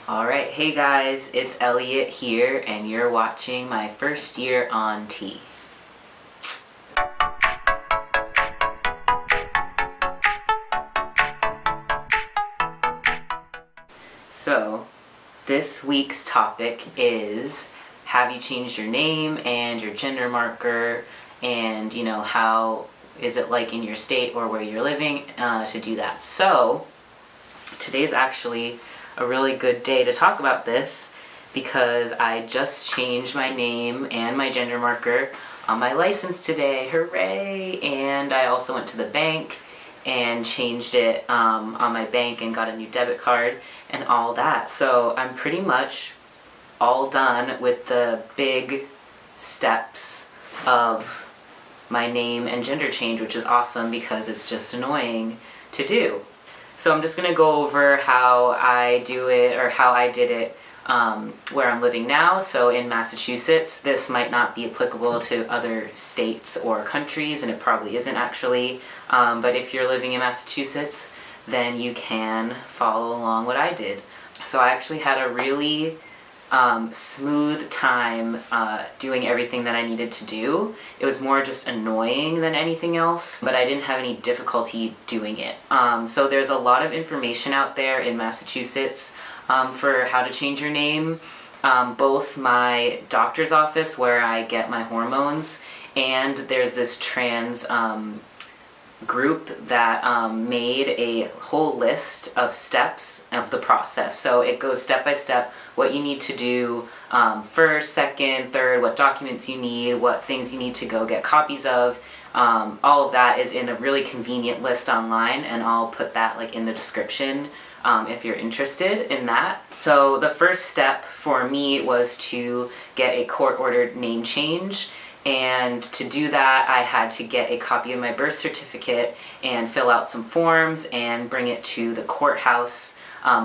Alright, hey guys, it's Elliot here, and you're watching my first year on T. So, this week's topic is, have you changed your name and your gender marker, and how is it like in your state or where you're living to do that. So, today's actually a really good day to talk about this because I just changed my name and my gender marker on my license today. Hooray! And I also went to the bank and changed it on my bank and got a new debit card and all that. So I'm pretty much all done with the big steps of my name and gender change, which is awesome because it's just annoying to do. So I'm just going to go over how I do it, or how I did it where I'm living now. So in Massachusetts, this might not be applicable to other states or countries, and it probably isn't actually. But if you're living in Massachusetts, then you can follow along what I did. So I actually had a really smooth time doing everything that I needed to do. It was more just annoying than anything else, but I didn't have any difficulty doing it. So there's a lot of information out there in Massachusetts for how to change your name. Both my doctor's office where I get my hormones, and there's this trans group that made a whole list of steps of the process. So it goes step by step what you need to do, first, second, third, what documents you need, what things you need to go get copies of. All of that is in a really convenient list online, and I'll put that in the description if you're interested in that. So the first step for me was to get a court-ordered name change. And to do that, I had to get a copy of my birth certificate and fill out some forms and bring it to the courthouse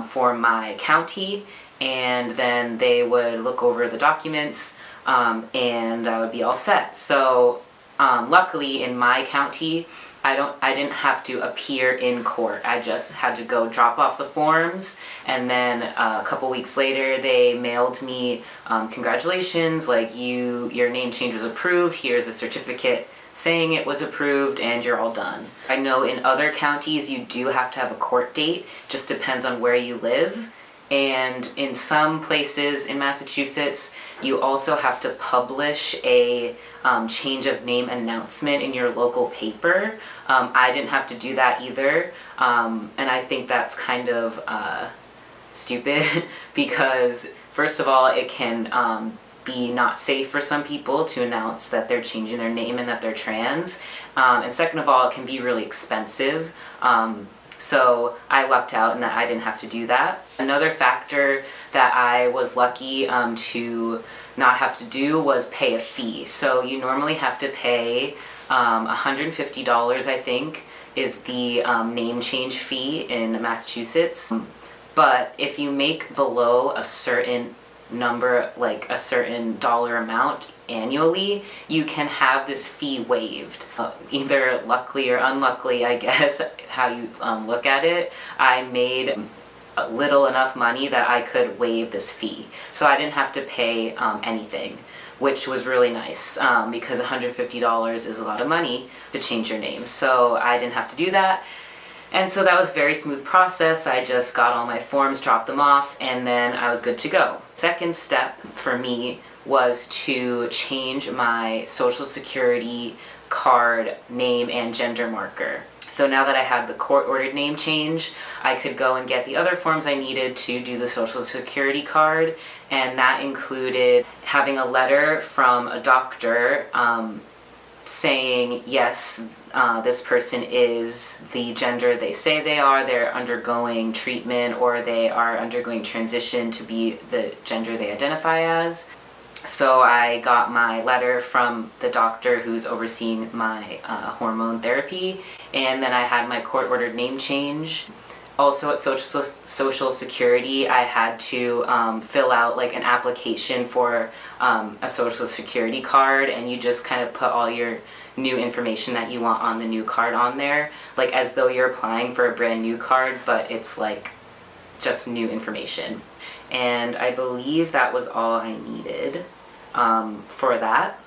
for my county. And then they would look over the documents and I would be all set. So luckily in my county, I didn't have to appear in court. I just had to go drop off the forms, and then a couple weeks later they mailed me congratulations, your name change was approved, here's a certificate saying it was approved, and you're all done. I know in other counties you do have to have a court date, just depends on where you live. And in some places in Massachusetts, you also have to publish a change of name announcement in your local paper. I didn't have to do that either, and I think that's kind of stupid because, first of all, it can be not safe for some people to announce that they're changing their name and that they're trans, and second of all, it can be really expensive. So I lucked out in that I didn't have to do that. Another factor that I was lucky to not have to do was pay a fee. So you normally have to pay $150, I think, is the name change fee in Massachusetts. But if you make below a certain number, like a certain dollar amount annually, you can have this fee waived. Either luckily or unluckily, I guess, how you look at it, I made little enough money that I could waive this fee. So I didn't have to pay anything, which was really nice because $150 is a lot of money to change your name. So I didn't have to do that. And so that was a very smooth process. I just got all my forms, dropped them off, and then I was good to go. Second step for me was to change my Social Security card name and gender marker. So now that I had the court-ordered name change, I could go and get the other forms I needed to do the Social Security card, and that included having a letter from a doctor saying, yes, this person is the gender they say they are, they're undergoing treatment, or they are undergoing transition to be the gender they identify as. So I got my letter from the doctor who's overseeing my hormone therapy, and then I had my court-ordered name change. Also at Social Security, I had to fill out an application for a Social Security card, and you just kind of put all your new information that you want on the new card on there, as though you're applying for a brand new card, but it's just new information. And I believe that was all I needed for that.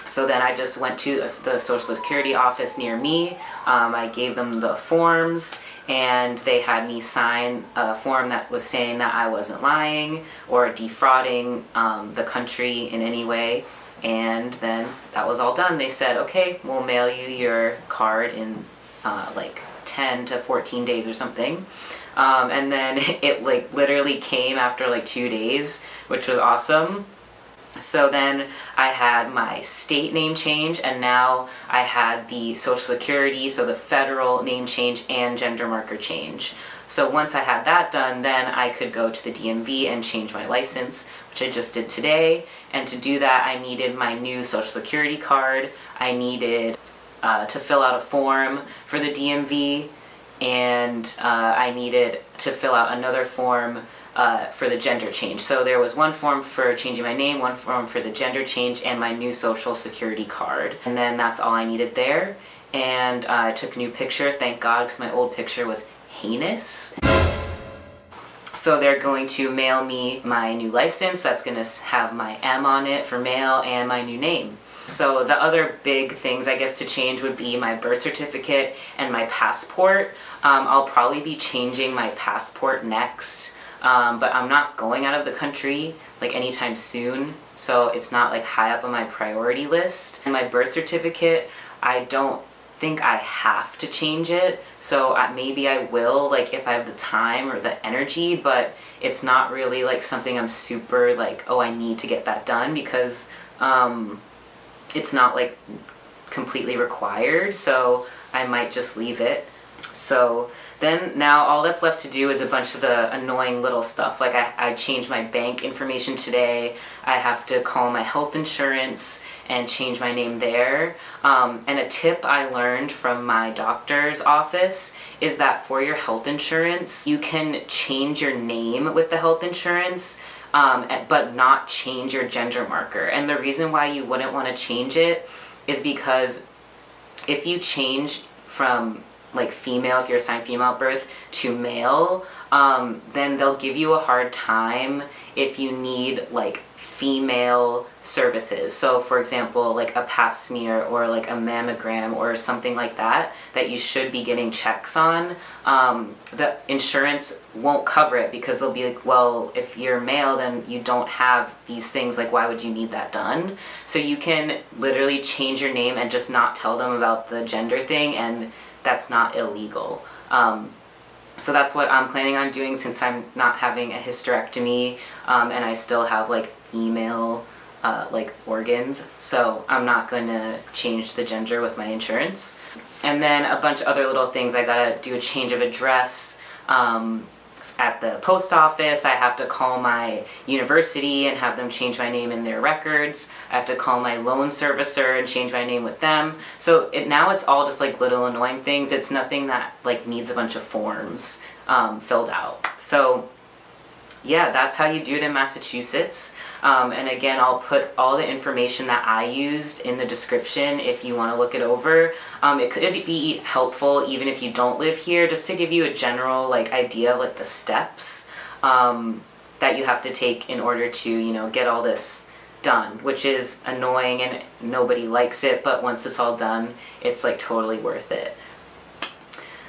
So then I just went to the Social Security office near me. I gave them the forms, and they had me sign a form that was saying that I wasn't lying or defrauding the country in any way. And then that was all done. They said, okay, we'll mail you your card in like 10 to 14 days or something. And then it like literally came after like 2 days, which was awesome. So then I had my state name change, and now I had the Social Security, so the federal name change and gender marker change. So once I had that done, then I could go to the DMV and change my license, which I just did today. And to do that, I needed my new Social Security card. I needed to fill out a form for the DMV, and I needed to fill out another form for the gender change. So there was one form for changing my name, one form for the gender change, and my new Social Security card. And then that's all I needed there. And I took a new picture, thank God, because my old picture was heinous. So they're going to mail me my new license. That's going to have my M on it for mail and my new name. So the other big things I guess to change would be my birth certificate and my passport. I'll probably be changing my passport next. But I'm not going out of the country like anytime soon, so it's not like high up on my priority list. And my birth certificate, I don't think I have to change it, so maybe I will, like if I have the time or the energy, but it's not really like something I'm super like, oh, I need to get that done, because it's not like completely required, so I might just leave it. So then now all that's left to do is a bunch of the annoying little stuff. Like I changed my bank information today. I have to call my health insurance and change my name there. And a tip I learned from my doctor's office is that for your health insurance, you can change your name with the health insurance, but not change your gender marker. And the reason why you wouldn't want to change it is because if you change from like female, if you're assigned female at birth, to male, then they'll give you a hard time if you need like female services. So for example, like a pap smear or like a mammogram or something like that you should be getting checks on, the insurance won't cover it, because they'll be like, well, if you're male then you don't have these things, like why would you need that done? So you can literally change your name and just not tell them about the gender thing, and that's not illegal. So that's what I'm planning on doing, since I'm not having a hysterectomy, and I still have like female like organs, so I'm not gonna change the gender with my insurance. And then a bunch of other little things. I gotta do a change of address at the post office. I have to call my university and have them change my name in their records. I have to call my loan servicer and change my name with them. So now it's all just like little annoying things. It's nothing that like needs a bunch of forms filled out. So yeah, that's how you do it in Massachusetts. And again, I'll put all the information that I used in the description if you want to look it over. It could be helpful even if you don't live here, just to give you a general like idea of like the steps that you have to take in order to, you know, get all this done, which is annoying and nobody likes it, but once it's all done, it's like totally worth it.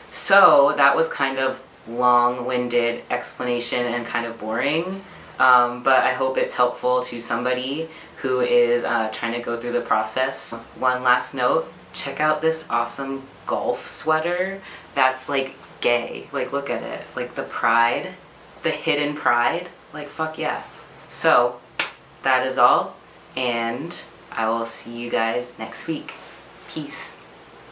So that was kind of long-winded explanation and kind of boring, but I hope it's helpful to somebody who is trying to go through the process. One last note, check out this awesome golf sweater that's like gay. Like look at it, like the pride, the hidden pride, like fuck yeah. So that is all, and I will see you guys next week. Peace.